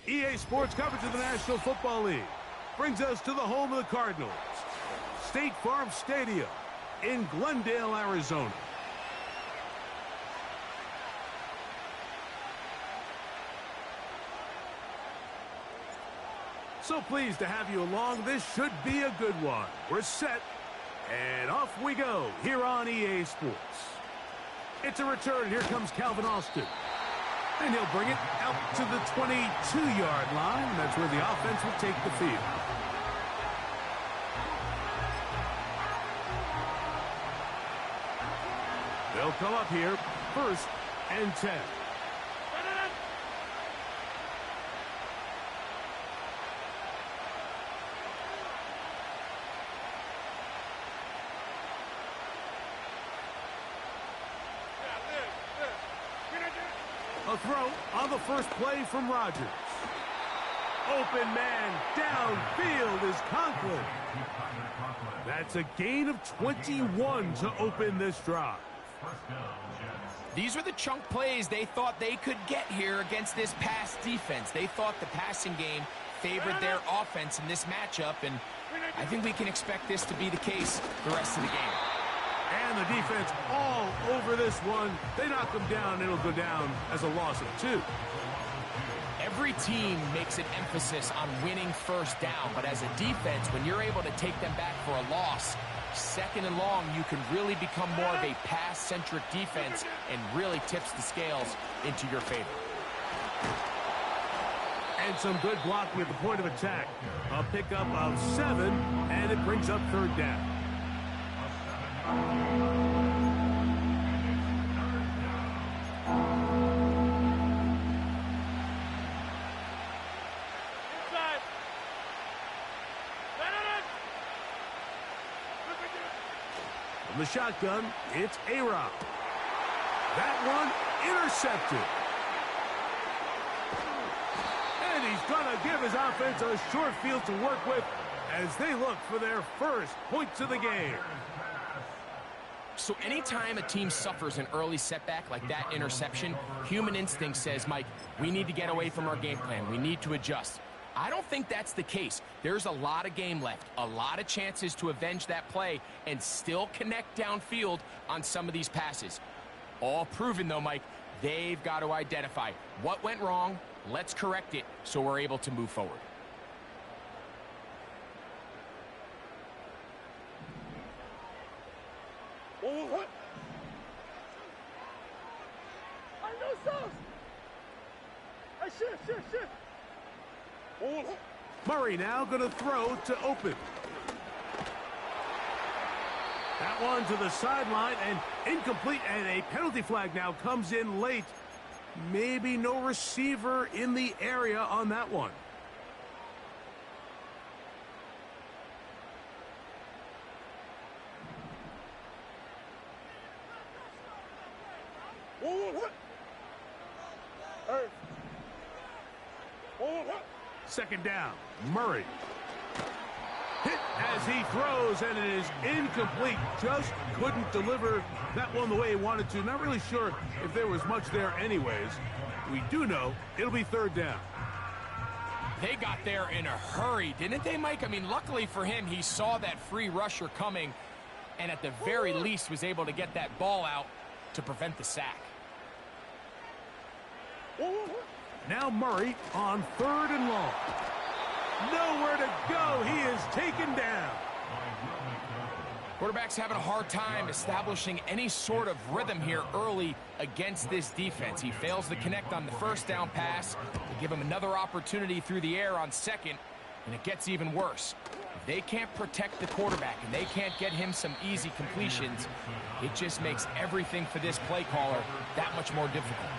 EA Sports coverage of the National Football League brings us to the home of the Cardinals, State Farm Stadium in Glendale, Arizona. So pleased to have you along. This should be a good one. We're set, and off we go here on EA Sports. It's a return. Here comes Calvin Austin. And he'll bring it out to the 22-yard line. That's where the offense will take the field. They'll come up here, 1st and 10. A throw on the first play from Rodgers. Open man downfield is Conklin. That's a gain of 21 to open this drive. These are the chunk plays they thought they could get here against this pass defense. They thought the passing game favored their offense in this matchup, and I think we can expect this to be the case the rest of the game. And the defense all over this one. They knock them down, and it'll go down as a loss of 2. Every team makes an emphasis on winning first down, but as a defense, when you're able to take them back for a loss, 2nd and long, you can really become more of a pass-centric defense and really tips the scales into your favor. And some good blocking at the point of attack. A pickup of 7, and it brings up 3rd down. From the shotgun, it's A-Rob. That one intercepted. And he's going to give his offense a short field to work with as they look for their first points of the game. So anytime a team suffers an early setback like that interception, human instinct says, Mike, we need to get away from our game plan. We need to adjust. I don't think that's the case. There's a lot of game left, a lot of chances to avenge that play and still connect downfield on some of these passes. All proven, though, Mike, they've got to identify what went wrong, let's correct it so we're able to move forward. Murray now going to throw to open. That one to the sideline and incomplete, and a penalty flag now comes in late. Maybe no receiver in the area on that one. Second down, Murray. Hit as he throws, and it is incomplete. Just couldn't deliver that one the way he wanted to. Not really sure if there was much there anyways. We do know it'll be 3rd down. They got there in a hurry, didn't they, Mike? I mean, luckily for him, he saw that free rusher coming, and at the very least was able to get that ball out to prevent the sack. Now Murray on 3rd and long. Nowhere to go. He is taken down. Quarterback's having a hard time establishing any sort of rhythm here early against this defense. He fails to connect on the 1st down pass. They give him another opportunity through the air on 2nd, and it gets even worse. If they can't protect the quarterback and they can't get him some easy completions, it just makes everything for this play caller that much more difficult.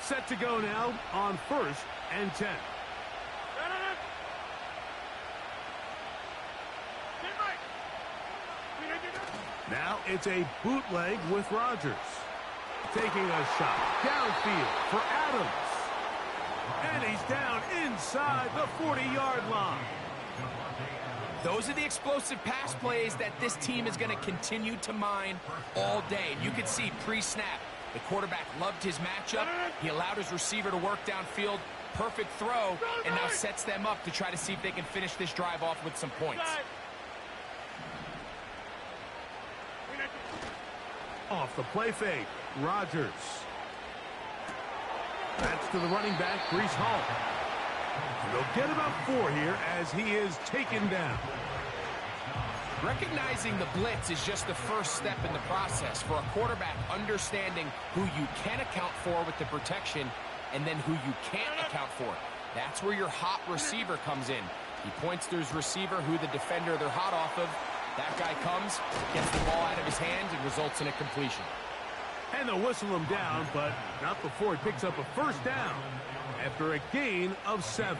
Set to go now on 1st and 10. Now it's a bootleg with Rodgers. Taking a shot downfield for Adams. And he's down inside the 40-yard line. Those are the explosive pass plays that this team is going to continue to mine all day. You could see pre-snap, the quarterback loved his matchup. He allowed his receiver to work downfield. Perfect throw, and now sets them up to try to see if they can finish this drive off with some points. Off the play fake, Rodgers. That's to the running back, Breece Hall. They'll get about 4 here as he is taken down. Recognizing the blitz is just the first step in the process for a quarterback, understanding who you can account for with the protection and then who you can't account for. That's where your hot receiver comes in. He points to his receiver, who the defender they're hot off of. That guy comes, gets the ball out of his hands, and results in a completion. And they'll whistle him down, but not before he picks up a first down after a gain of 7.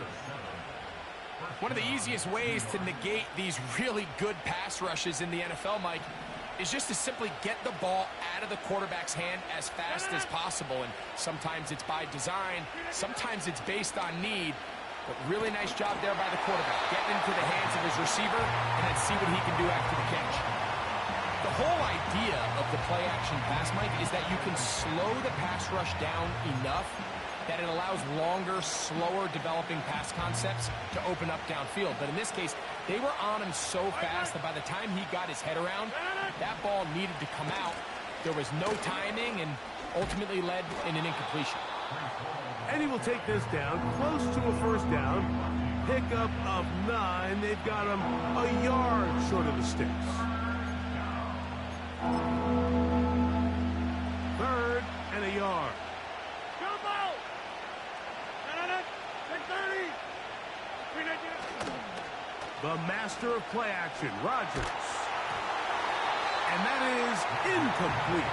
One of the easiest ways to negate these really good pass rushes in the NFL, Mike, is just to simply get the ball out of the quarterback's hand as fast as possible. And sometimes it's by design, sometimes it's based on need. But really nice job there by the quarterback, getting into the hands of his receiver and then see what he can do after the catch. The whole idea of the play-action pass, Mike, is that you can slow the pass rush down enough that it allows longer, slower developing pass concepts to open up downfield. But in this case, they were on him so fast that by the time he got his head around, that ball needed to come out. There was no timing and ultimately led in an incompletion. And he will take this down, close to a first down. Pickup of 9. They've got him a yard short of the sticks. 3rd and a yard. The master of play action, Rodgers. And that is incomplete.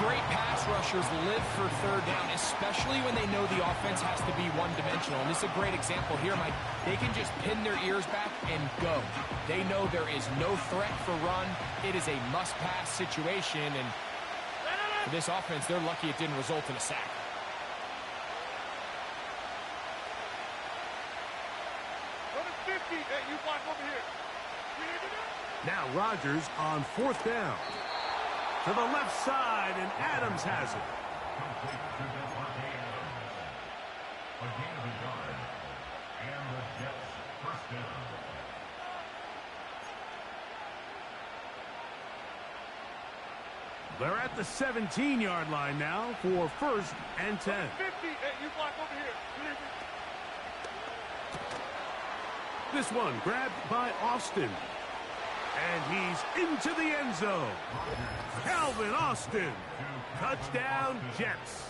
Great pass rushers live for 3rd down, especially when they know the offense has to be one-dimensional. And this is a great example here, Mike. They can just pin their ears back and go. They know there is no threat for run. It is a must-pass situation. And for this offense, they're lucky it didn't result in a sack. Now Rodgers on 4th down. To the left side, and Adams has it. They're at the 17-yard line now for 1st and 10. This one grabbed by Austin. And he's into the end zone. Calvin Austin. Touchdown, Jets.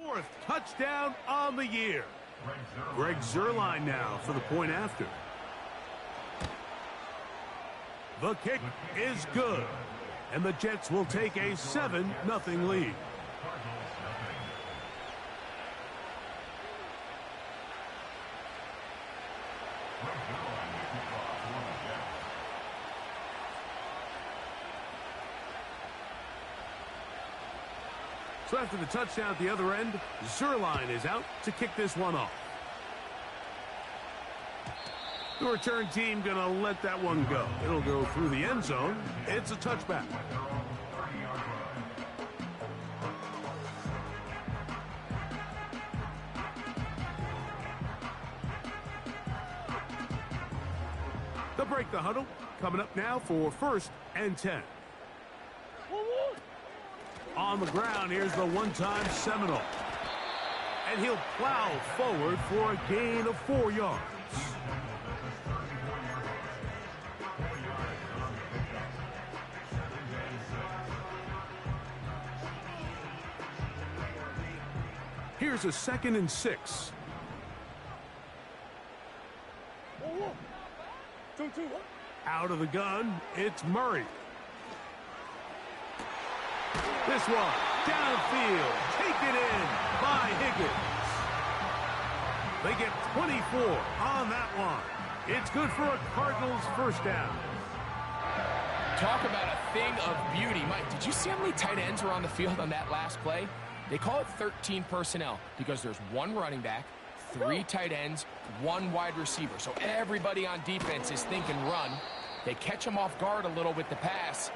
Fourth touchdown on the year. Greg Zuerlein now for the point after. The kick is good, and the Jets will take a 7-0 lead. So after the touchdown at the other end, Zuerlein is out to kick this one off. The return team going to let that one go. It'll go through the end zone. It's a touchback. They'll break the huddle. Coming up now for 1st and 10. On the ground, here's the one-time Seminole. And he'll plow forward for a gain of 4 yards. Here's a 2nd and 6. Out of the gun, it's Murray. This one, downfield, taken in by Higgins. They get 24 on that one. It's good for a Cardinals first down. Talk about a thing of beauty. Mike, did you see how many tight ends were on the field on that last play? They call it 13 personnel because there's 1 running back, 3 tight ends, 1 wide receiver. So everybody on defense is thinking run. They catch them off guard a little with the pass,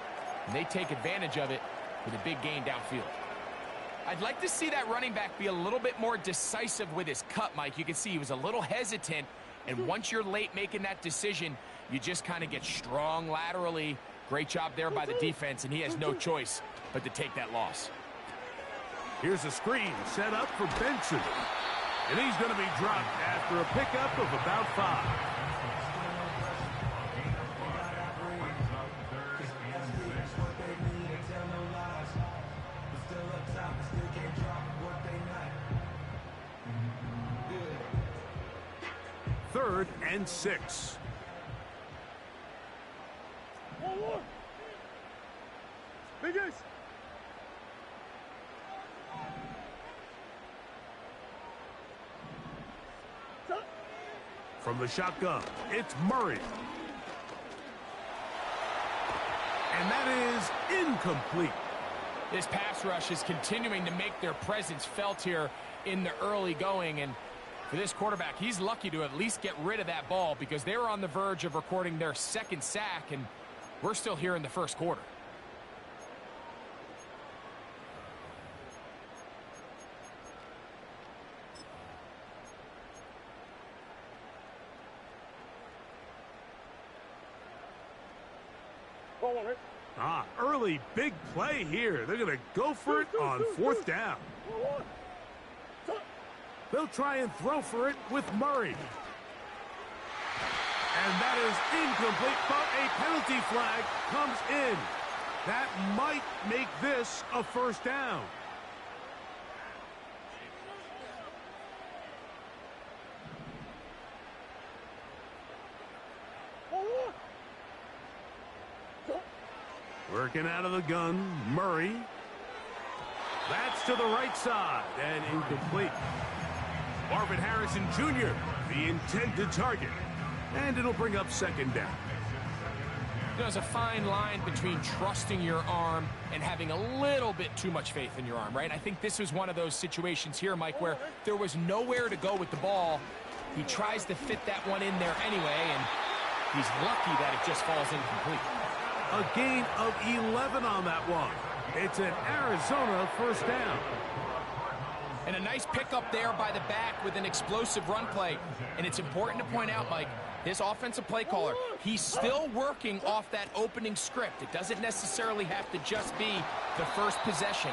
and they take advantage of it with a big gain downfield. I'd like to see that running back be a little bit more decisive with his cut, Mike. You can see he was a little hesitant, and once you're late making that decision, you just kind of get strong laterally. Great job there by the defense, and he has no choice but to take that loss. Here's a screen set up for Benson, and he's going to be dropped after a pickup of about 5. Third and 6. From the shotgun, it's Murray. And that is incomplete. This pass rush is continuing to make their presence felt here in the early going, and for this quarterback, he's lucky to at least get rid of that ball because they were on the verge of recording their 2nd sack, and we're still here in the 1st quarter. Early big play here. They're going to go for it on 4th down. They'll try and throw for it with Murray. And that is incomplete, but a penalty flag comes in. That might make this a 1st down. Working out of the gun, Murray. That's to the right side and incomplete. Marvin Harrison Jr., the intended target. And it'll bring up 2nd down. There's a fine line between trusting your arm and having a little bit too much faith in your arm, right? I think this was one of those situations here, Mike, where there was nowhere to go with the ball. He tries to fit that one in there anyway, and he's lucky that it just falls incomplete. A gain of 11 on that one. It's an Arizona 1st down. And a nice pickup there by the back with an explosive run play. And it's important to point out, Mike, this offensive play caller, he's still working off that opening script. It doesn't necessarily have to just be the first possession.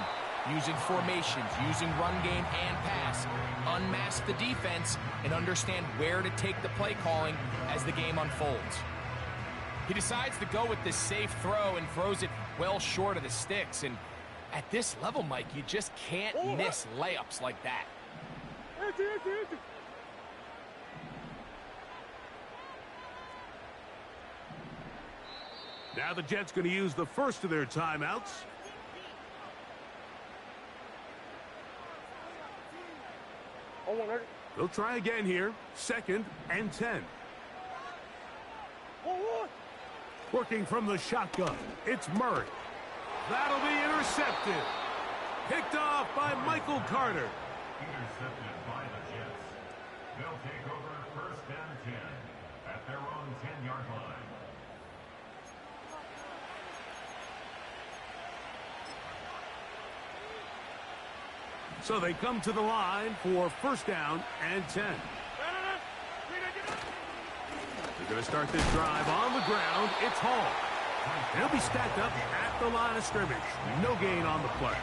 Using formations, using run game and pass. Unmask the defense and understand where to take the play calling as the game unfolds. He decides to go with this safe throw and throws it well short of the sticks. And At this level, Mike, you just can't miss layups like that. Now the Jets going to use the first of their timeouts. They'll try again here. 2nd and 10. Working from the shotgun, it's Murray. That'll be intercepted. Picked off by Michael Carter. Intercepted by the Jets. They'll take over 1st and 10 at their own 10-yard line. So they come to the line for 1st down and 10. They're going to start this drive on the ground. It's Hall. They'll be stacked up at the line of scrimmage. No gain on the play.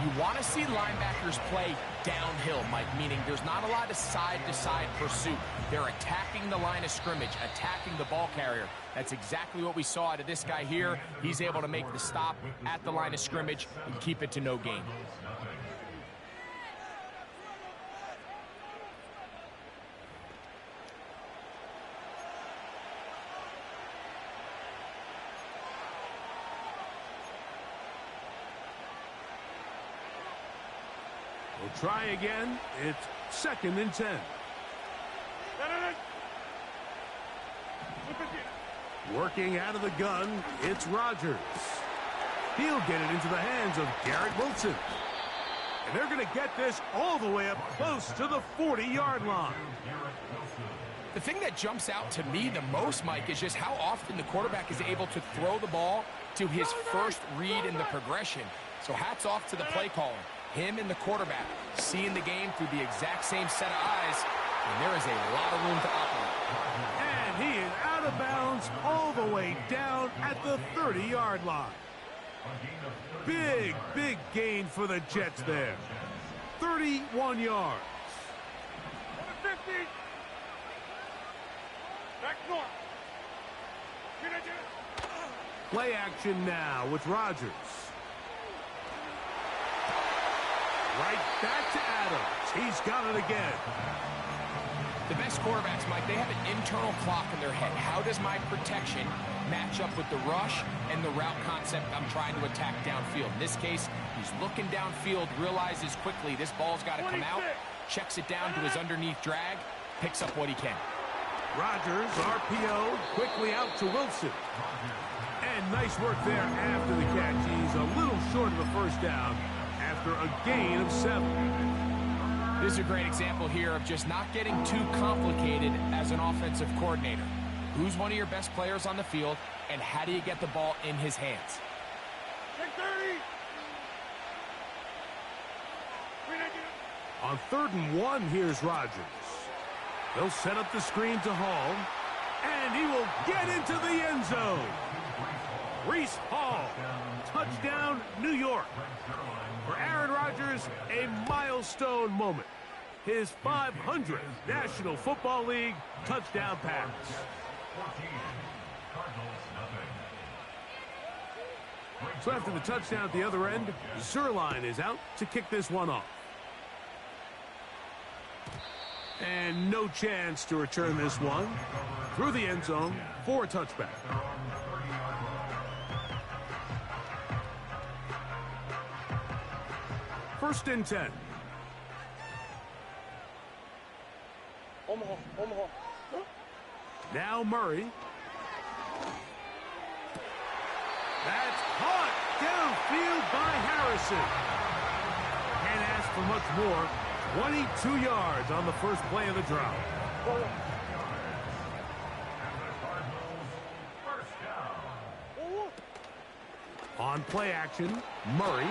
You want to see linebackers play downhill, Mike, meaning there's not a lot of side-to-side pursuit. They're attacking the line of scrimmage, attacking the ball carrier. That's exactly what we saw out of this guy here. He's able to make the stop at the line of scrimmage and keep it to no gain. We'll try again. It's 2nd and 10. Working out of the gun, it's Rodgers. He'll get it into the hands of Garrett Wilson. And they're going to get this all the way up close to the 40-yard line. The thing that jumps out to me the most, Mike, is just how often the quarterback is able to throw the ball to his first read in the progression. So hats off to the play caller. Him and the quarterback seeing the game through the exact same set of eyes, and there is a lot of room to operate. And he is out of bounds all the way down at the 30-yard line. Big, big gain for the Jets there. 31 yards. Play action now with Rodgers. Right back to Adams. He's got it again. The best quarterbacks, Mike, they have an internal clock in their head. How does my protection match up with the rush and the route concept I'm trying to attack downfield? In this case, he's looking downfield, realizes quickly this ball's got to come out, checks it down to his underneath drag, picks up what he can. Rodgers, RPO, quickly out to Wilson. And nice work there after the catch. He's a little short of the 1st down after a gain of 7. This is a great example here of just not getting too complicated as an offensive coordinator. Who's one of your best players on the field, and how do you get the ball in his hands? On 3rd and 1, here's Rodgers. They'll set up the screen to Hall, and he will get into the end zone. Reese Hall, touchdown, New York. For Aaron Rodgers, a milestone moment. His 500th National Football League touchdown pass. So after the touchdown at the other end, Zerline is out to kick this one off. And no chance to return this one through the end zone for a touchback. First and 10. Now Murray. That's caught downfield by Harrison. Can't ask for much more. 22 yards on the first play of the drive. On play action, Murray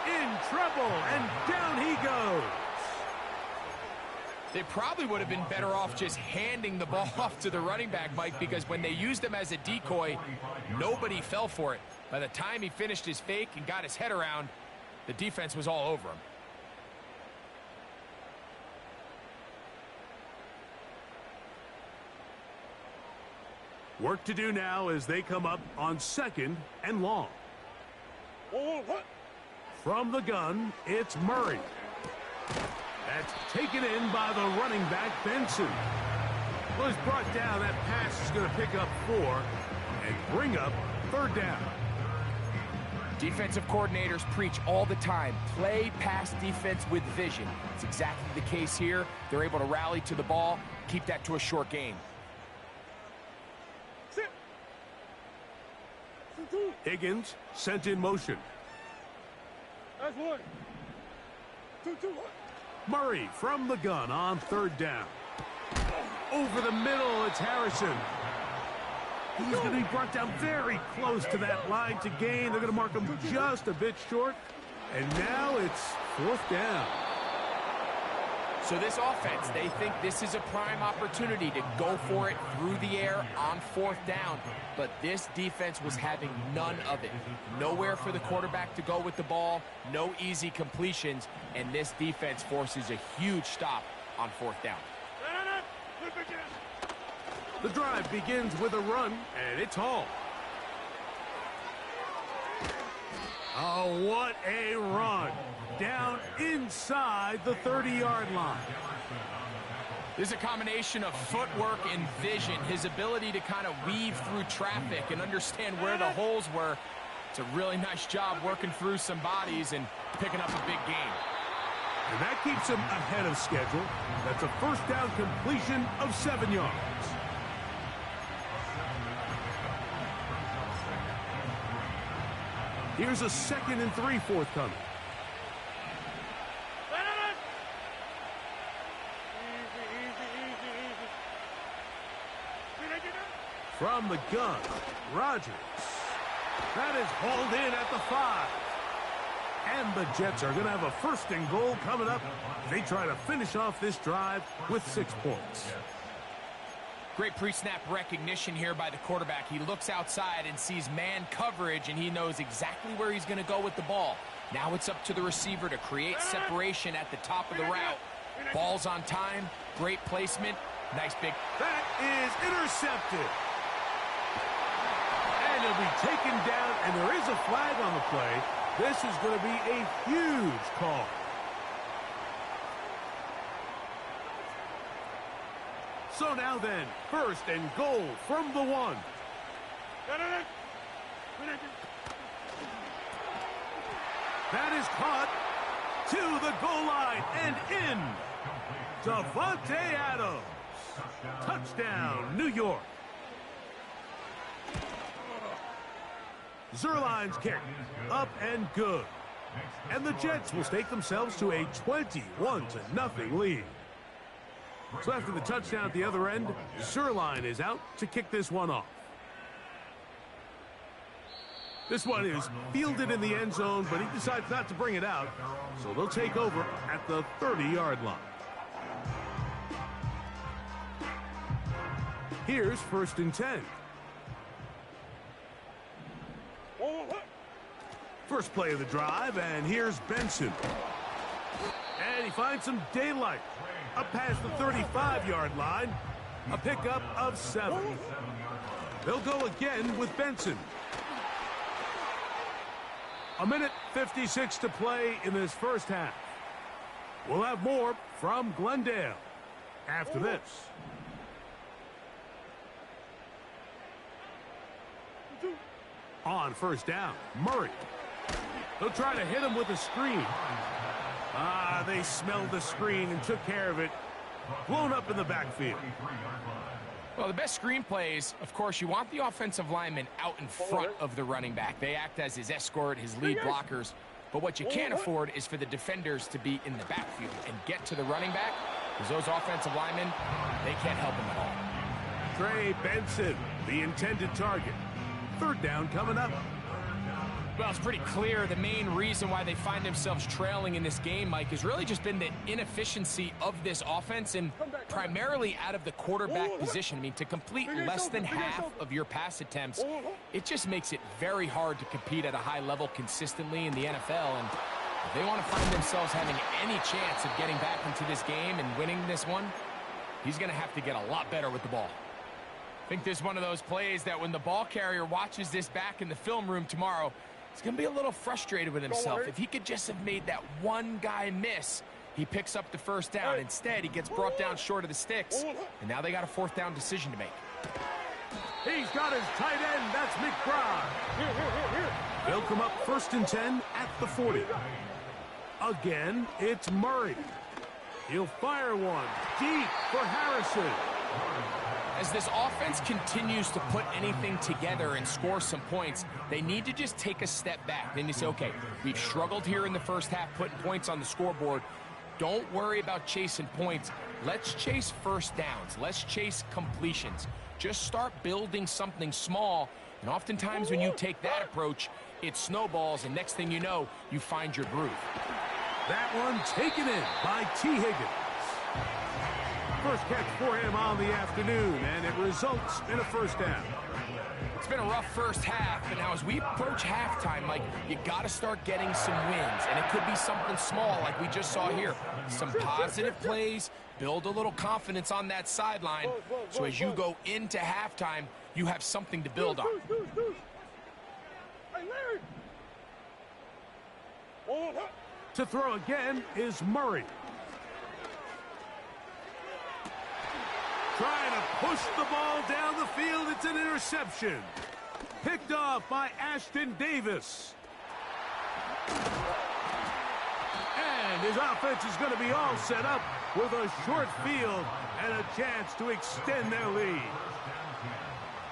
in trouble, and down he goes. They probably would have been better off just handing the ball off to the running back, Mike, because when they used him as a decoy, nobody fell for it. By the time he finished his fake and got his head around, the defense was all over him. Work to do now as they come up on 2nd and long. From the gun, it's Murray. That's taken in by the running back, Benson. Well, he's brought down. That pass is going to pick up 4 and bring up 3rd down. Defensive coordinators preach all the time, play pass defense with vision. It's exactly the case here. They're able to rally to the ball, keep that to a short game. Higgins sent in motion. That's 1, 2, 1. Murray from the gun on 3rd down. Over the middle, it's Harrison. He's going to be brought down very close to that line to gain. They're going to mark him just a bit short. And now it's 4th down. So this offense, they think this is a prime opportunity to go for it through the air on 4th down. But this defense was having none of it. Nowhere for the quarterback to go with the ball, no easy completions, and this defense forces a huge stop on 4th down. The drive begins with a run, and it's Hall. Oh, what a run. Down inside the 30-yard line. This is a combination of footwork and vision, his ability to kind of weave through traffic and understand where the holes were. It's a really nice job working through some bodies and picking up a big gain. And that keeps him ahead of schedule. That's a 1st down completion of 7 yards. Here's a 2nd and 3 forthcoming. From the gun, Rodgers. That is hauled in at the 5. And the Jets are going to have a 1st and goal coming up. They try to finish off this drive with 6 points. Great pre-snap recognition here by the quarterback. He looks outside and sees man coverage, and he knows exactly where he's going to go with the ball. Now it's up to the receiver to create separation at the top of the route. Ball's on time, great placement, nice big. That is intercepted. And it'll be taken down, and there is a flag on the play. This is going to be a huge call. So now then, 1st and goal from the 1. That is caught to the goal line and in. Davante Adams. Touchdown, New York. Zerline's kick, up and good. And the Jets will stake themselves to a 21-0 lead. So after the touchdown at the other end, Zerline is out to kick this one off. This one is fielded in the end zone, but he decides not to bring it out. So they'll take over at the 30-yard line. Here's 1st and 10. First play of the drive, and here's Benson. And he finds some daylight. Up past the 35-yard line. A pickup of 7. They'll go again with Benson. 1:56 to play in this 1st half. We'll have more from Glendale after this. On 1st down, Murray. They'll try to hit him with a screen. They smelled the screen and took care of it. Blown up in the backfield. Well, the best screen plays, of course, you want the offensive lineman out in front of the running back. They act as his escort, his lead blockers. But what you can't afford is for the defenders to be in the backfield and get to the running back, because those offensive linemen, they can't help him at all. Trey Benson, the intended target. 3rd down coming up. Well, it's pretty clear the main reason why they find themselves trailing in this game, Mike, has really just been the inefficiency of this offense and primarily out of the quarterback position. I mean, to complete less than half of your pass attempts, it just makes it very hard to compete at a high level consistently in the NFL. And if they want to find themselves having any chance of getting back into this game and winning this one, he's going to have to get a lot better with the ball. I think this is one of those plays that when the ball carrier watches this back in the film room tomorrow, He's going to be a little frustrated with himself. If he could just have made that one guy miss, he picks up the first down. Instead, he gets brought down short of the sticks, and now they got a fourth down decision to make. He's got his tight end. That's McBride. They'll come up 1st and 10 at the 40. Again, it's Murray. He'll fire one deep for Harrison. As this offense continues to put anything together and score some points, they need to just take a step back. Then you say, okay, we've struggled here in the first half putting points on the scoreboard. Don't worry about chasing points. Let's chase first downs. Let's chase completions. Just start building something small, and oftentimes when you take that approach, it snowballs, and next thing you know, you find your groove. That one taken in by T. Higgins. First catch for him on the afternoon, and it results in a first down. It's been a rough first half, but now as we approach halftime, Mike, you got to start getting some wins, and it could be something small like we just saw here. Some positive plays, build a little confidence on that sideline, so as you go into halftime, you have something to build on. To throw again is Murray. Trying to push the ball down the field. It's an interception. Picked off by Ashton Davis. And his offense is going to be all set up with a short field and a chance to extend their lead.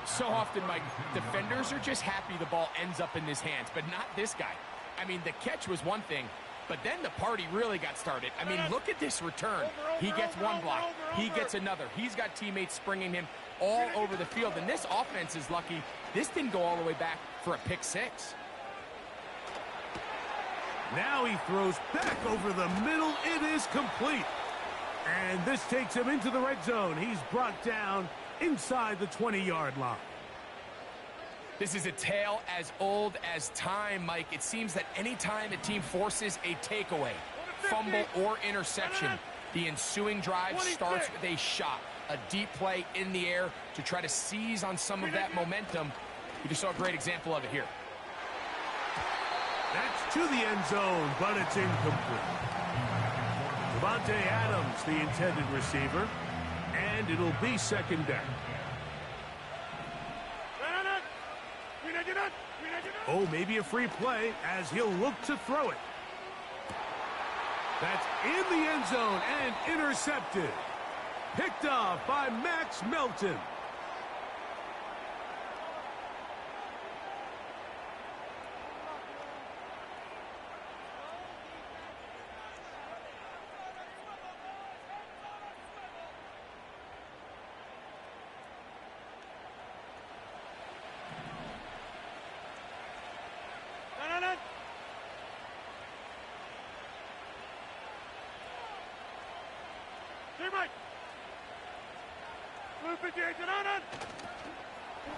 So often, Mike, defenders are just happy the ball ends up in his hands, but not this guy. I mean, the catch was one thing, but then the party really got started. I mean, look at this return. He gets one block. He gets another. He's got teammates springing him all over the field. And this offense is lucky. This didn't go all the way back for a pick six. Now he throws back over the middle. It is complete. And this takes him into the red zone. He's brought down inside the 20-yard line. This is a tale as old as time, Mike. It seems that any time a team forces a takeaway, fumble, or interception, the ensuing drive starts with a shot, a deep play in the air to try to seize on some of that momentum. We just saw a great example of it here. That's to the end zone, but it's incomplete. Devontae Adams, the intended receiver, and it'll be second down. Oh, maybe a free play as he'll look to throw it. That's in the end zone and intercepted. Picked off by Max Melton.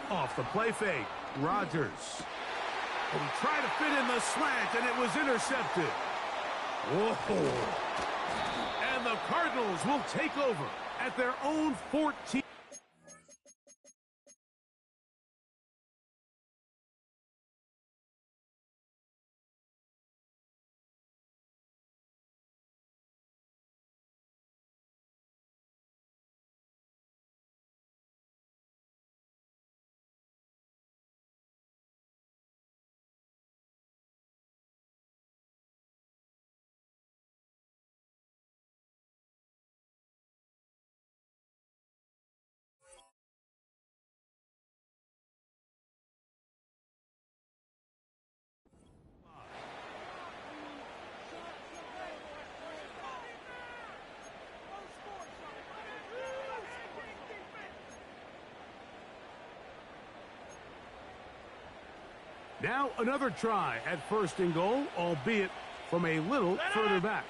Off the play fake, Rodgers. And he tried to fit in the slant, and it was intercepted. Whoa. And the Cardinals will take over at their own 14. Now another try at 1st and goal, albeit from a little further back.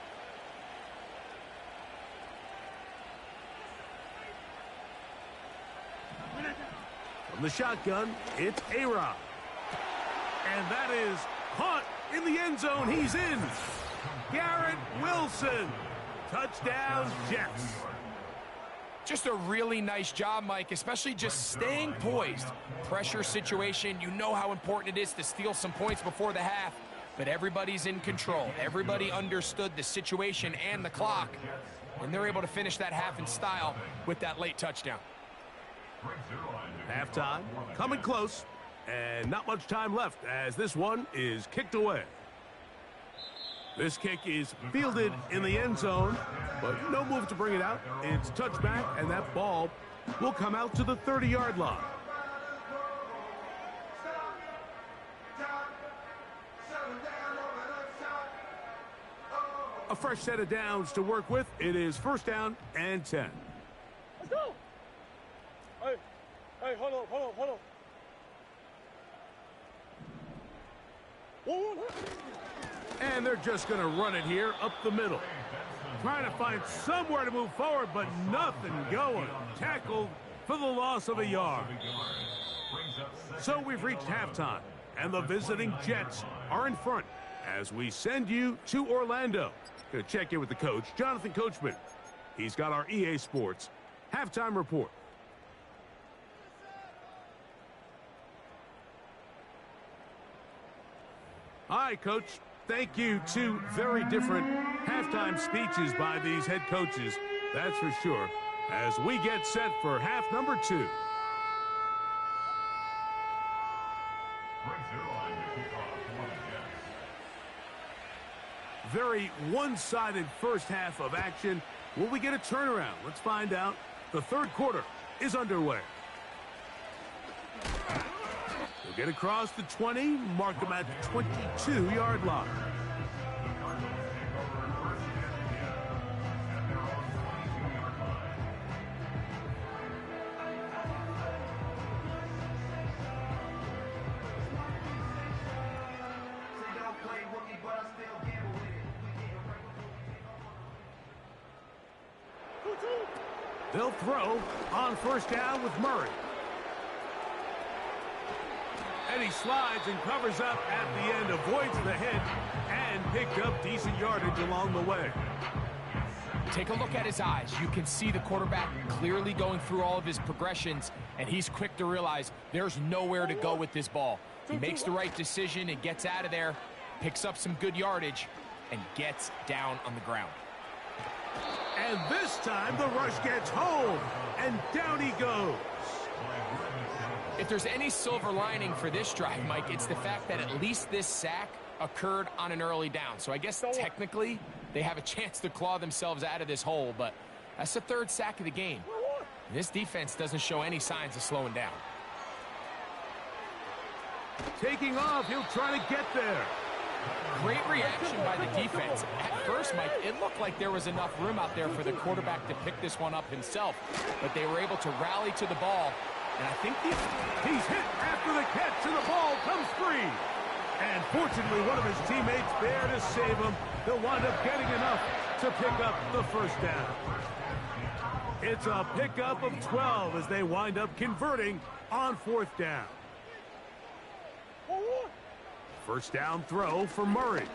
From the shotgun, it's A-Rod. And that is caught in the end zone. He's in. Garrett Wilson. Touchdown, Jets. Just a really nice job, Mike, especially just staying poised. Pressure situation, you know how important it is to steal some points before the half, but everybody's in control. Everybody understood the situation and the clock, and they're able to finish that half in style with that late touchdown. Halftime, coming close, and not much time left as this one is kicked away. This kick is fielded in the end zone, but no move to bring it out. It's touchback, and that ball will come out to the 30-yard line. A fresh set of downs to work with. It is first down and 10. Let's go. Hey, hold on. One. And they're just going to run it here up the middle. Trying to find somewhere to move forward, but nothing going. Tackled for the loss of a yard. So we've reached halftime, and the visiting Jets are in front as we send you to Orlando. Going to check in with the coach, Jonathan Coachman. He's got our EA Sports halftime report. Hi, Coach. Thank you. Two very different halftime speeches by these head coaches, that's for sure, as we get set for half number 2. Very one-sided first half of action. Will we get a turnaround? Let's find out. The third quarter is underway. We'll get across the 20, mark them at the 22-yard line. They'll throw on first down with Murray. And he slides and covers up at the end, avoids the hit, and picked up decent yardage along the way. Take a look at his eyes. You can see the quarterback clearly going through all of his progressions, and he's quick to realize there's nowhere to go with this ball. He makes the right decision and gets out of there, picks up some good yardage, and gets down on the ground. And this time the rush gets home, and down he goes. If there's any silver lining for this drive, Mike, it's the fact that at least this sack occurred on an early down. So I guess technically they have a chance to claw themselves out of this hole, but that's the third sack of the game. This defense doesn't show any signs of slowing down. Taking off, he'll try to get there. Great reaction by the defense. At first, Mike, it looked like there was enough room out there for the quarterback to pick this one up himself, but they were able to rally to the ball. And I think he's hit after the catch, and the ball comes free. And fortunately, one of his teammates there to save him. They'll wind up getting enough to pick up the first down. It's a pickup of 12 as they wind up converting on fourth down. First down throw for Murray.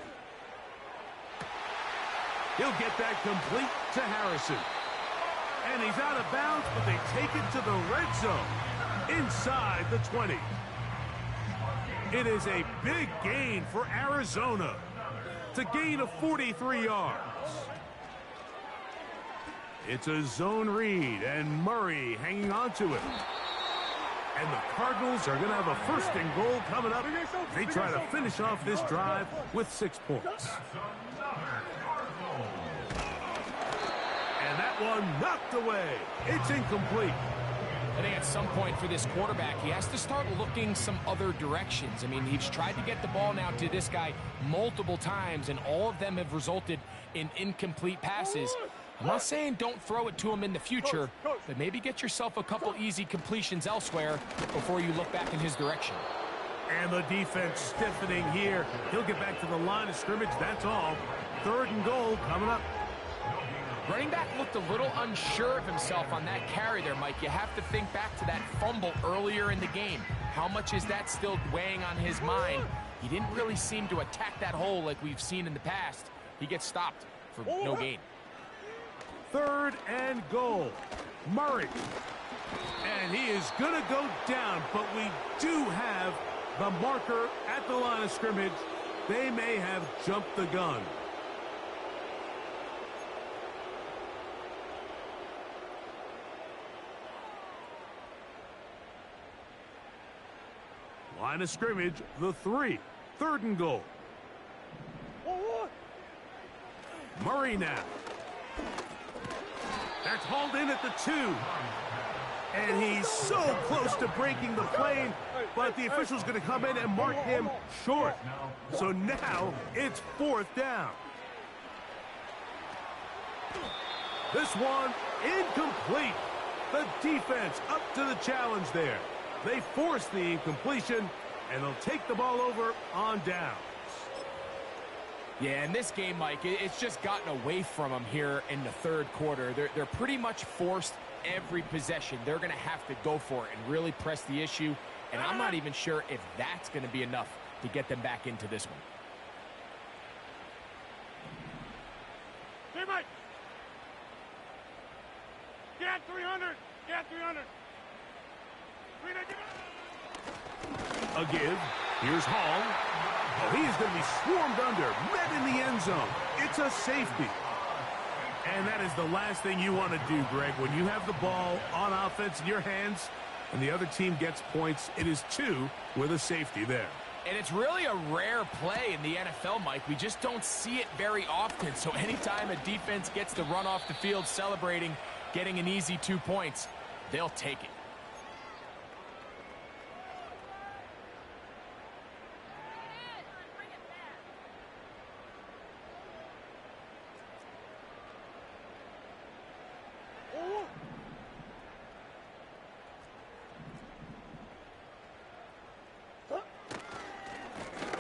He'll get that complete to Harrison. And he's out of bounds, but they take it to the red zone inside the 20. It is a big gain for Arizona. It's a gain of 43 yards. It's a zone read, and Murray hanging on to it. And the Cardinals are going to have a first and goal coming up. They try to finish off this drive with 6 points. And that one knocked away. It's incomplete. I think at some point for this quarterback, he has to start looking some other directions. I mean, he's tried to get the ball now to this guy multiple times, and all of them have resulted in incomplete passes. I'm not saying don't throw it to him in the future, but maybe get yourself a couple easy completions elsewhere before you look back in his direction. And the defense stiffening here. He'll get back to the line of scrimmage, that's all. Third and goal coming up. Running back looked a little unsure of himself on that carry there, Mike. You have to think back to that fumble earlier in the game. How much is that still weighing on his mind? He didn't really seem to attack that hole like we've seen in the past. He gets stopped for no gain. Third and goal. Murray. And he is going to go down, but we do have the marker at the line of scrimmage. They may have jumped the gun. Line of scrimmage, the 3. 3rd and goal. Murray now. That's hauled in at the 2. And he's so close to breaking the plane, but the official's going to come in and mark him short. So now it's 4th down. This one incomplete. The defense up to the challenge there. They force the incompletion, and they'll take the ball over on downs. Yeah, in this game, Mike, it's just gotten away from them here in the 3rd quarter. They're pretty much forced every possession. They're going to have to go for it and really press the issue, and I'm not even sure if that's going to be enough to get them back into this one. Hey, Mike. Get 300. Get 300. A give. Here's Hall. Oh, he is going to be swarmed under. Met in the end zone. It's a safety. And that is the last thing you want to do, Greg. When you have the ball on offense in your hands and the other team gets points, it is 2 with a safety there. And it's really a rare play in the NFL, Mike. We just don't see it very often. So anytime a defense gets to run off the field celebrating, getting an easy 2 points, they'll take it.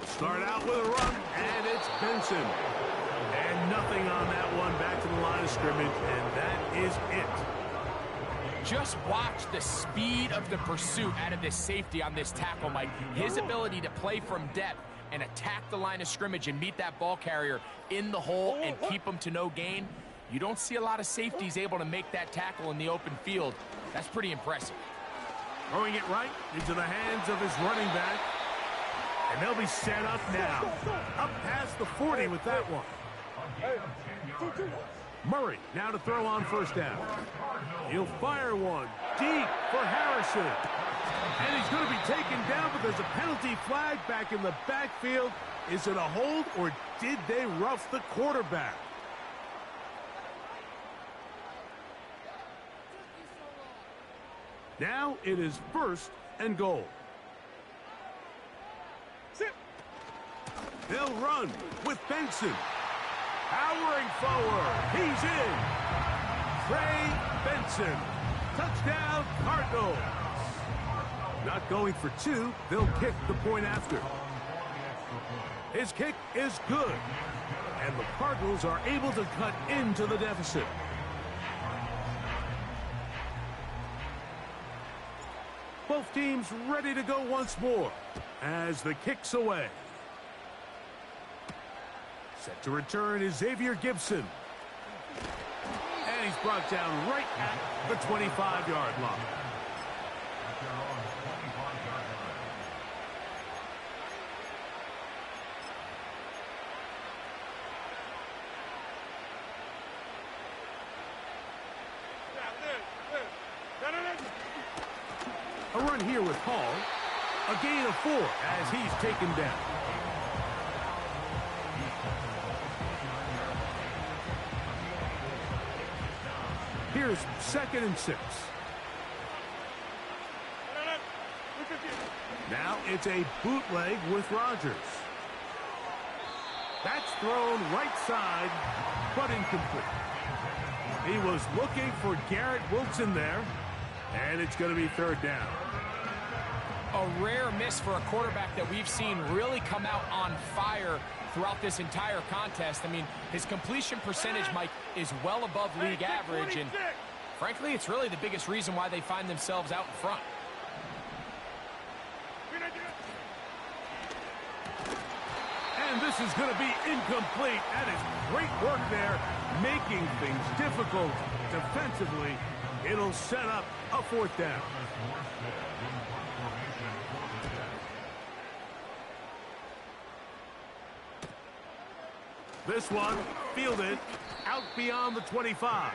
Start out with a run, and it's Benson. And nothing on that one. Back to the line of scrimmage, and that is it. Just watch the speed of the pursuit out of this safety on this tackle, Mike. His ability to play from depth and attack the line of scrimmage and meet that ball carrier in the hole and keep him to no gain. You don't see a lot of safeties able to make that tackle in the open field. That's pretty impressive. Throwing it right into the hands of his running back. And they'll be set up now. Up past the 40 with that one. Murray now to throw on 1st down. He'll fire one deep for Harrison. And he's going to be taken down, but there's a penalty flag back in the backfield. Is it a hold, or did they rough the quarterback? Now it is 1st and goal. They'll run with Benson. Powering forward. He's in. Trey Benson. Touchdown, Cardinals. Not going for 2. They'll kick the point after. His kick is good. And the Cardinals are able to cut into the deficit. Both teams ready to go once more as the kick's away. Set to return is Xavier Gibson. And he's brought down right at the 25-yard line. A run here with Hall. A gain of 4 as he's taken down. Here's 2nd and 6. Now it's a bootleg with Rodgers. That's thrown right side, but incomplete. He was looking for Garrett Wilson there, and it's going to be 3rd down. A rare miss for a quarterback that we've seen really come out on fire throughout this entire contest. I mean, his completion percentage, Mike, is well above league average, and frankly, it's really the biggest reason why they find themselves out in front. And this is going to be incomplete. That is great work there, making things difficult defensively. It'll set up a fourth down. This one fielded out beyond the 25.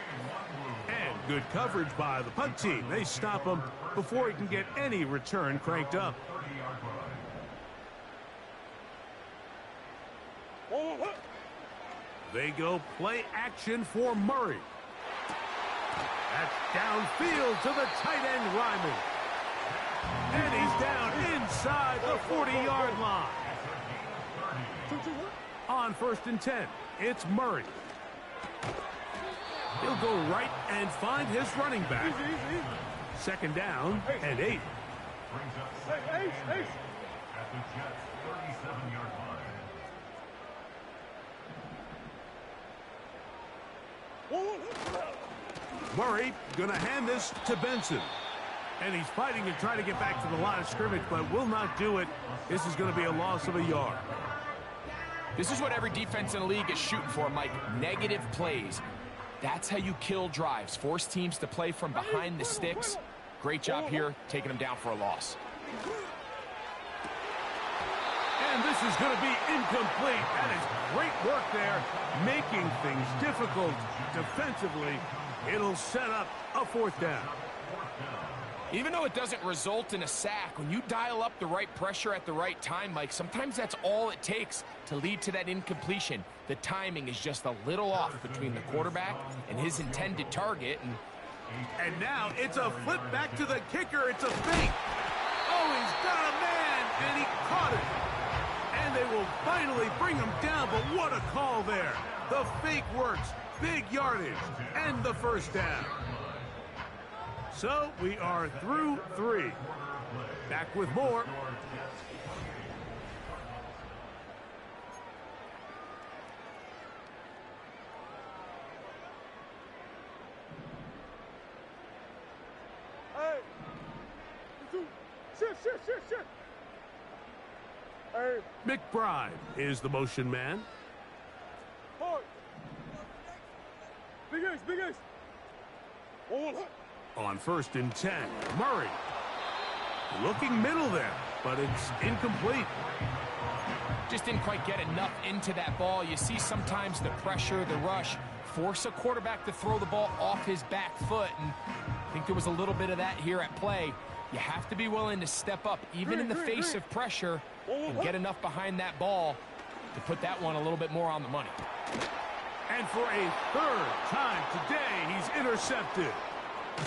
And good coverage by the punt team. They stop him before he can get any return cranked up. They go play action for Murray. That's downfield to the tight end Ryman. And he's down inside the 40-yard line. On 1st and 10, it's Murray. He'll go right and find his running back. 2nd down and 8. At the Jets' 37-yard line. Murray going to hand this to Benson. And he's fighting to try to get back to the line of scrimmage, but will not do it. This is going to be a loss of a yard. This is what every defense in the league is shooting for, Mike. Negative plays. That's how you kill drives. Force teams to play from behind the sticks. Great job here, taking them down for a loss. And this is going to be incomplete. That is great work there, making things difficult defensively. It'll set up a 4th down. Even though it doesn't result in a sack, when you dial up the right pressure at the right time, Mike, sometimes that's all it takes to lead to that incompletion. The timing is just a little off between the quarterback and his intended target. And now it's a flip back to the kicker. It's a fake. Oh, he's got a man, and he caught it. And they will finally bring him down, but what a call there. The fake works, big yardage, and the 1st down. So we are through 3. Back with more. Hey! Shift! Hey! McBride is the motion man. Hard! Big Ace! On 1st and 10, Murray. Looking middle there, but it's incomplete. Just didn't quite get enough into that ball. You see sometimes the pressure, the rush, force a quarterback to throw the ball off his back foot. And I think there was a little bit of that here at play. You have to be willing to step up, even in the face of pressure, and get enough behind that ball to put that one a little bit more on the money. And for a 3rd time today, he's intercepted.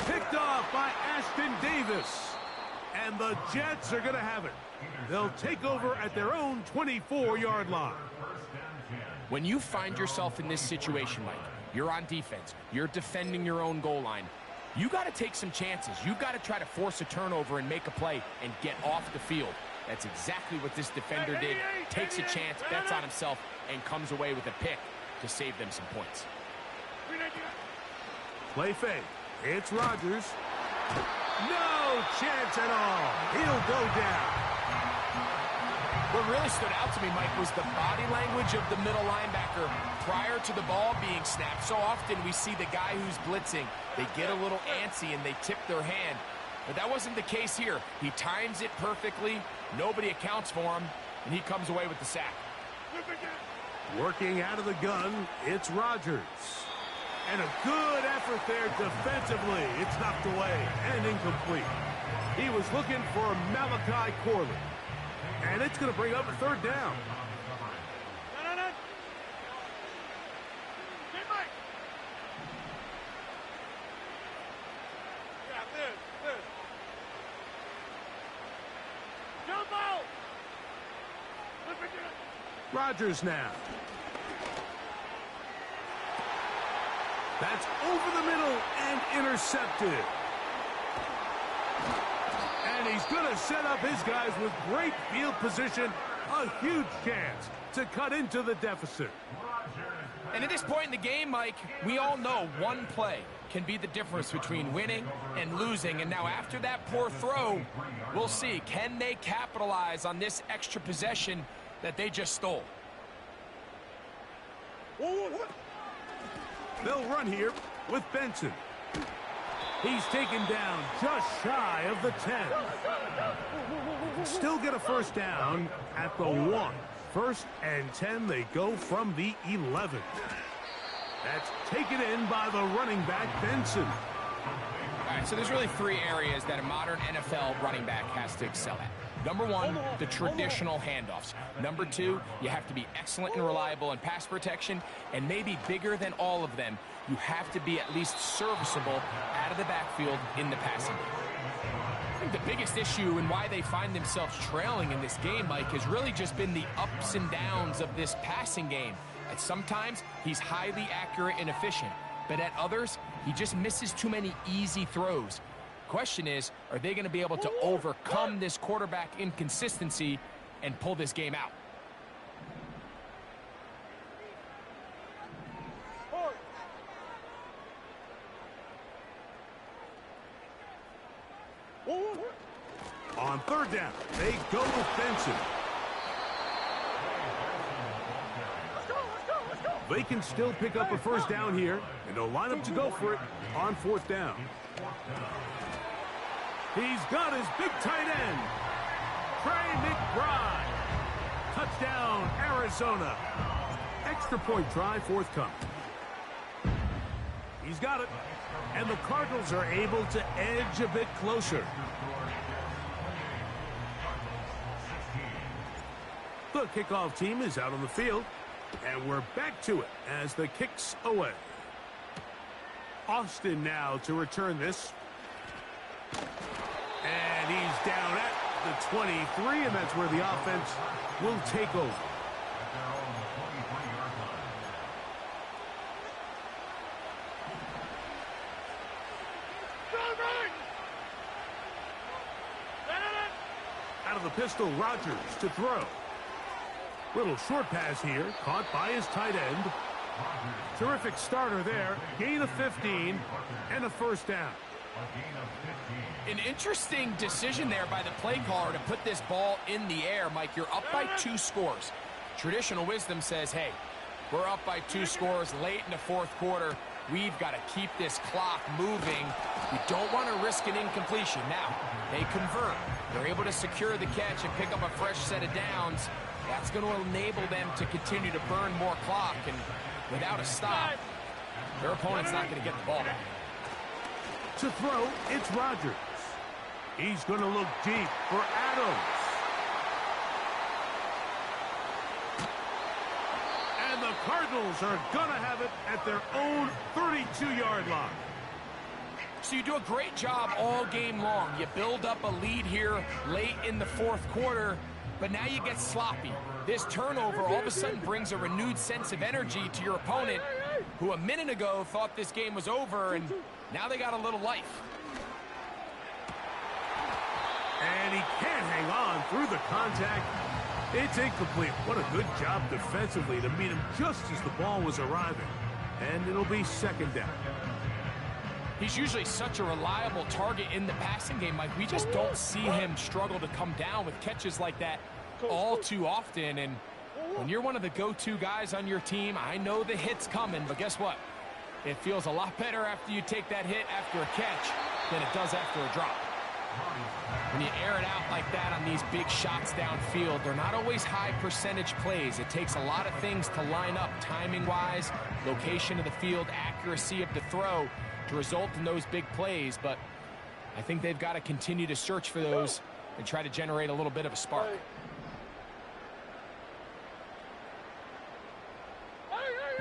Picked off by Ashton Davis. And the Jets are going to have it. They'll take over at their own 24-yard line. When you find yourself in this situation, Mike, you're on defense, you're defending your own goal line, you got to take some chances. You got to try to force a turnover and make a play and get off the field. That's exactly what this defender did. Takes a chance, bets on himself, and comes away with a pick to save them some points. Play fake. It's Rodgers. No chance at all. He'll go down. What really stood out to me, Mike, was the body language of the middle linebacker prior to the ball being snapped. So often we see the guy who's blitzing, they get a little antsy and they tip their hand. But that wasn't the case here. He times it perfectly, nobody accounts for him, and he comes away with the sack. Working out of the gun, it's Rodgers. And a good effort there defensively. It's knocked away and incomplete. He was looking for Malachi Corley. And it's going to bring up a 3rd down. No. Get Mike! Yeah, this. Jump out! Rodgers now. That's over the middle and intercepted. And he's going to set up his guys with great field position. A huge chance to cut into the deficit. And at this point in the game, Mike, we all know one play can be the difference between winning and losing. And now after that poor throw, we'll see, can they capitalize on this extra possession that they just stole? They'll run here with Benson. He's taken down just shy of the 10. Still get a first down at the 1. 1st and 10, they go from the 11. That's taken in by the running back, Benson. All right, so there's really 3 areas that a modern NFL running back has to excel at. Number 1, the traditional handoffs. Number 2, you have to be excellent and reliable in pass protection. And maybe bigger than all of them, you have to be at least serviceable out of the backfield in the passing game. I think the biggest issue and why they find themselves trailing in this game, Mike, has really just been the ups and downs of this passing game. At sometimes, he's highly accurate and efficient. But at others, he just misses too many easy throws. Question is, are they going to be able to overcome this quarterback inconsistency and pull this game out? On 3rd down, they go with Benson. They can still pick up a first down here, and they'll line up to go for it on 4th down. He's got his big tight end, Trey McBride. Touchdown, Arizona. Extra point try forthcoming. He's got it, and the Cardinals are able to edge a bit closer. The kickoff team is out on the field, and we're back to it as the kick's away. Austin now to return this. And he's down at the 23, and that's where the offense will take over. Out of the pistol, Rodgers to throw. Little short pass here, caught by his tight end. Terrific starter there. Gain of 15 and a first down. An interesting decision there by the play caller to put this ball in the air. Mike, you're up by 2 scores. Traditional wisdom says, hey, we're up by 2 scores late in the 4th quarter. We've got to keep this clock moving. We don't want to risk an incompletion. Now, they convert. They're able to secure the catch and pick up a fresh set of downs. That's going to enable them to continue to burn more clock, and without a stop, their opponent's not going to get the ball back. To throw, it's Rodgers. He's going to look deep for Adams. And the Cardinals are going to have it at their own 32-yard line. So you do a great job all game long. You build up a lead here late in the 4th quarter, but now you get sloppy. This turnover all of a sudden brings a renewed sense of energy to your opponent, who a minute ago thought this game was over, and now they got a little life. And he can't hang on through the contact. It's incomplete. What a good job defensively to meet him just as the ball was arriving. And it'll be 2nd down. He's usually such a reliable target in the passing game, Mike. We just don't see him struggle to come down with catches like that all too often. And when you're one of the go-to guys on your team, I know the hit's coming, but guess what? It feels a lot better after you take that hit after a catch than it does after a drop. When you air it out like that on these big shots downfield, they're not always high percentage plays. It takes a lot of things to line up timing-wise, location of the field, accuracy of the throw to result in those big plays, but I think they've got to continue to search for those and try to generate a little bit of a spark.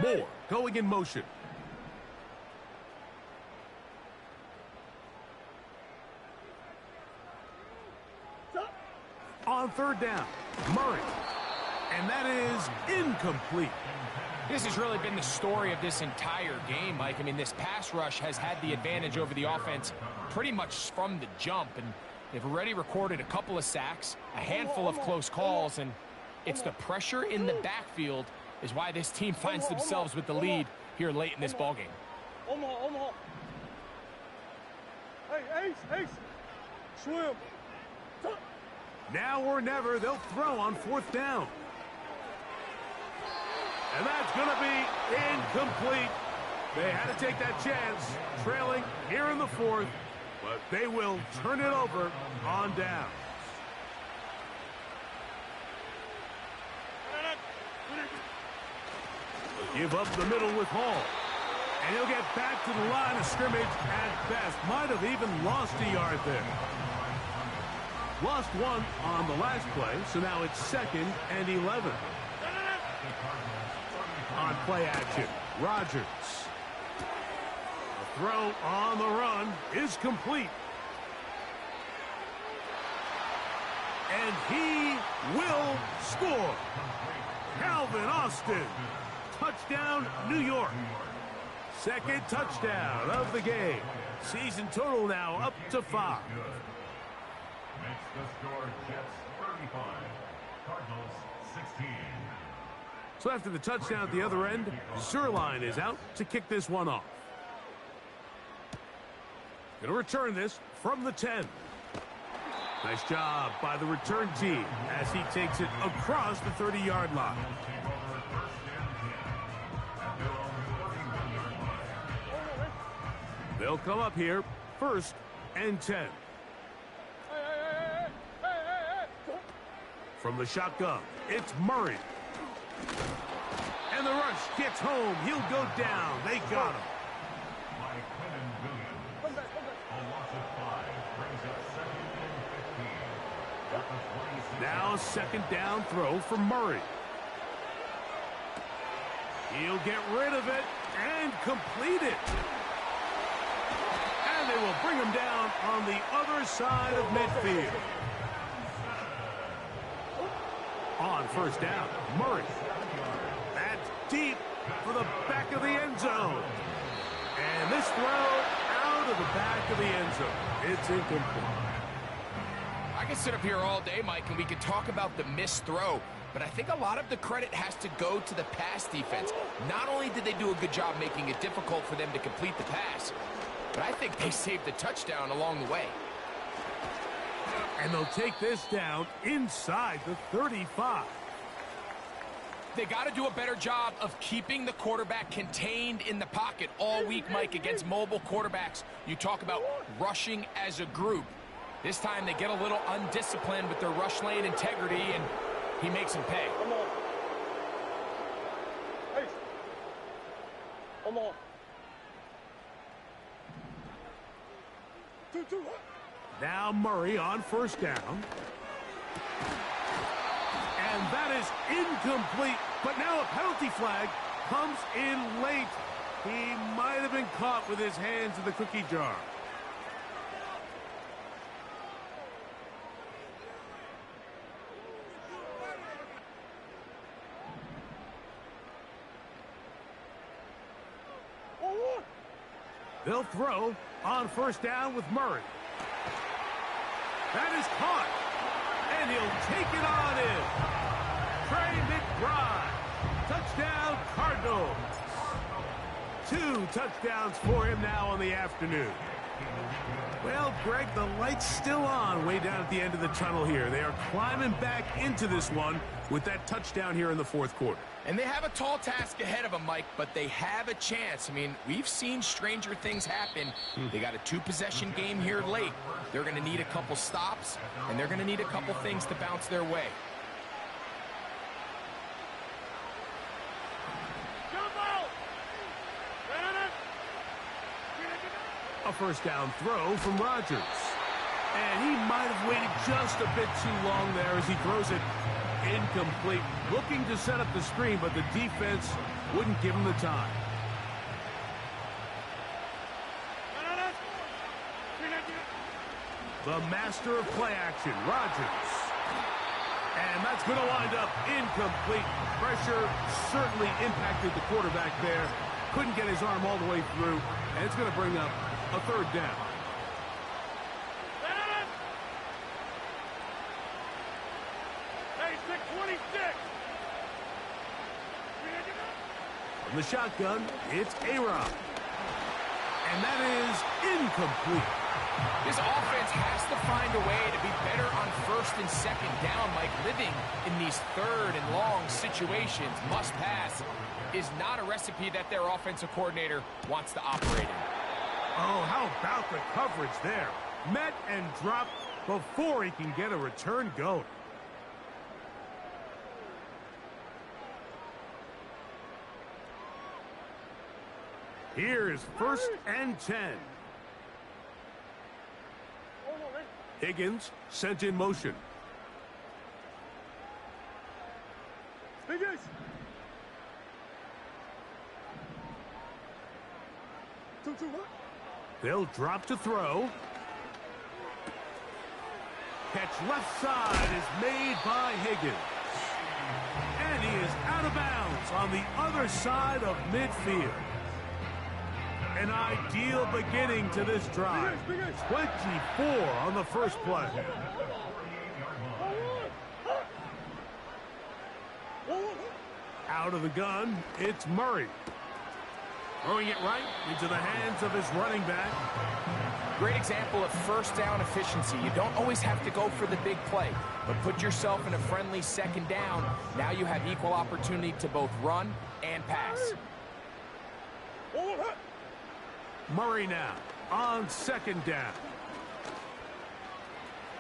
Moore going in motion. On 3rd down, Murray. And that is incomplete. This has really been the story of this entire game, Mike. I mean, this pass rush has had the advantage over the offense pretty much from the jump, and they've already recorded a couple of sacks, a handful of close calls, and it's the pressure in the backfield is why this team finds themselves with the lead here late in this ballgame. Omaha. Hey, Ace. Swim. Now or never, they'll throw on 4th down. And that's going to be incomplete. They had to take that chance, trailing here in the fourth, but they will turn it over on downs. Give up the middle with Hall. And he'll get back to the line of scrimmage at best. Might have even lost a yard there. Lost one on the last play, so now it's 2nd and 11. On play action, Rodgers. The throw on the run is complete. And he will score. Calvin Austin. Touchdown, New York. 2nd touchdown of the game. Season total now up to 5. Makes the score Jets 35, Cardinals 16. So after the touchdown at the other end, Zerline is out to kick this one off. Going to return this from the 10. Nice job by the return team as he takes it across the 30-yard line. They'll come up here, 1st and 10. From the shotgun, it's Murray. And the rush gets home. He'll go down. They got him. Now 2nd down throw for Murray. He'll get rid of it and complete it. And they will bring him down on the other side of midfield. On 1st down, Murray. That's deep for the back of the end zone. And this throw out of the back of the end zone. It's incomplete. I can sit up here all day, Mike, and we could talk about the missed throw, but I think a lot of the credit has to go to the pass defense. Not only did they do a good job making it difficult for them to complete the pass, but I think they saved the touchdown along the way. And they'll take this down inside the 35. They got to do a better job of keeping the quarterback contained in the pocket all week, Mike, against mobile quarterbacks. You talk about rushing as a group. This time they get a little undisciplined with their rush lane integrity, and he makes them pay. Come on. Hey. Come on. 2-2. Now Murray on 1st down. And that is incomplete. But now a penalty flag comes in late. He might have been caught with his hands in the cookie jar. They'll throw on 1st down with Murray. That is caught. And he'll take it on in. Trey McBride. Touchdown, Cardinals. 2 touchdowns for him now on the afternoon. Well, Greg, the light's still on way down at the end of the tunnel here. They are climbing back into this one with that touchdown here in the 4th quarter. And they have a tall task ahead of them, Mike, but they have a chance. I mean, we've seen stranger things happen. They got a 2-possession game here late. They're going to need a couple stops, and they're going to need a couple things to bounce their way. A 1st down throw from Rodgers. And he might have waited just a bit too long there as he throws it incomplete. Looking to set up the screen, but the defense wouldn't give him the time. The master of play action, Rodgers. And that's going to wind up incomplete. Pressure certainly impacted the quarterback there. Couldn't get his arm all the way through. And it's going to bring up a 3rd down. From the shotgun, it's A-Rod. And that is incomplete. This offense has to find a way to be better on 1st first and second down, Mike, living in these third and long situations, must pass, is not a recipe that their offensive coordinator wants to operate in. Oh, how about the coverage there? Met and dropped before he can get a return going. Here is first and 10. Higgins sent in motion. They'll drop to throw. Catch left side is made by Higgins. And he is out of bounds on the other side of midfield. An ideal beginning to this drive. 24 on the first play. Out of the gun, it's Murray. Throwing it right into the hands of his running back. Great example of first down efficiency. You don't always have to go for the big play, but put yourself in a friendly second down. Now you have equal opportunity to both run and pass. Murray now on second down.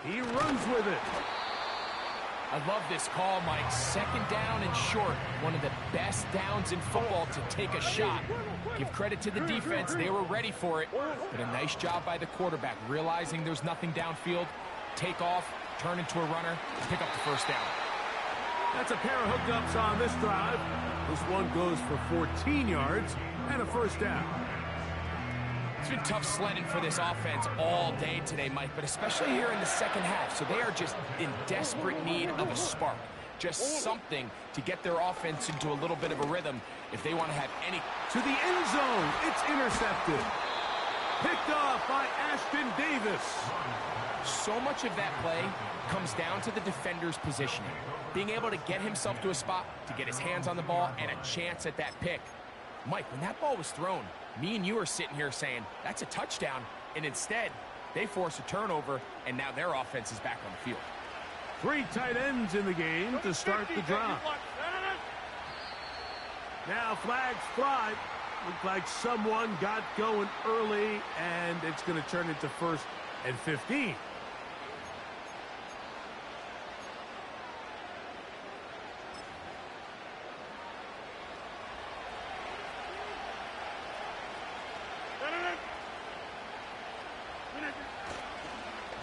He runs with it. I love this call, Mike. Second down and short. One of the best downs in football to take a shot. Give credit to the defense. They were ready for it. But a nice job by the quarterback, realizing there's nothing downfield. Take off, turn into a runner, pick up the first down. That's a pair of hookups on this drive. This one goes for 14 yards and a first down. It's been tough sledding for this offense all day today, Mike, but especially here in the second half. So they are just in desperate need of a spark. Just something to get their offense into a little bit of a rhythm if they want to have any... To the end zone, it's intercepted. Picked off by Ashton Davis. So much of that play comes down to the defender's positioning. Being able to get himself to a spot, to get his hands on the ball, and a chance at that pick. Mike, when that ball was thrown, me and you are sitting here saying, that's a touchdown, and instead, they force a turnover, and now their offense is back on the field. 3 tight ends in the game to start the drive. Now flags fly. Looks like someone got going early, and it's going to turn into first and 15.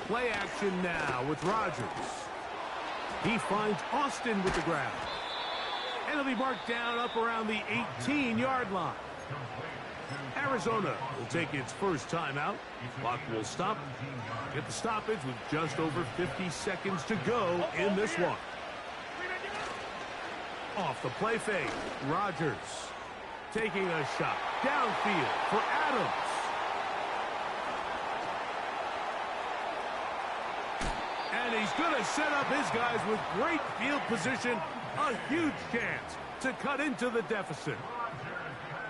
Play action now with Rodgers. He finds Austin with the grab. And it'll be marked down up around the 18-yard line. Arizona will take its first timeout. Clock will stop. Get the stoppage with just over 50 seconds to go in this one. Off the play fake, Rodgers taking a shot downfield for Adams. And he's going to set up his guys with great field position. A huge chance to cut into the deficit.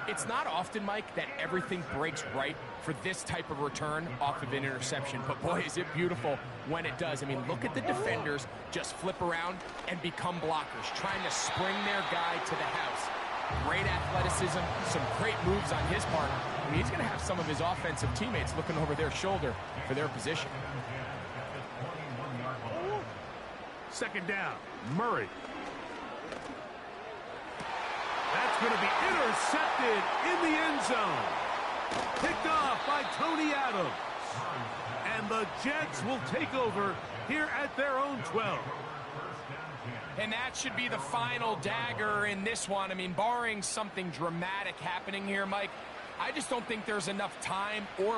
It's not often, Mike, that everything breaks right for this type of return off of an interception. But, boy, is it beautiful when it does. I mean, look at the defenders just flip around and become blockers, trying to spring their guy to the house. Great athleticism, some great moves on his part. I mean, he's going to have some of his offensive teammates looking over their shoulder for their position. Second down, Murray. That's going to be intercepted in the end zone. Picked off by Tony Adams. And the Jets will take over here at their own 12. And that should be the final dagger in this one. I mean, barring something dramatic happening here, Mike, I just don't think there's enough time or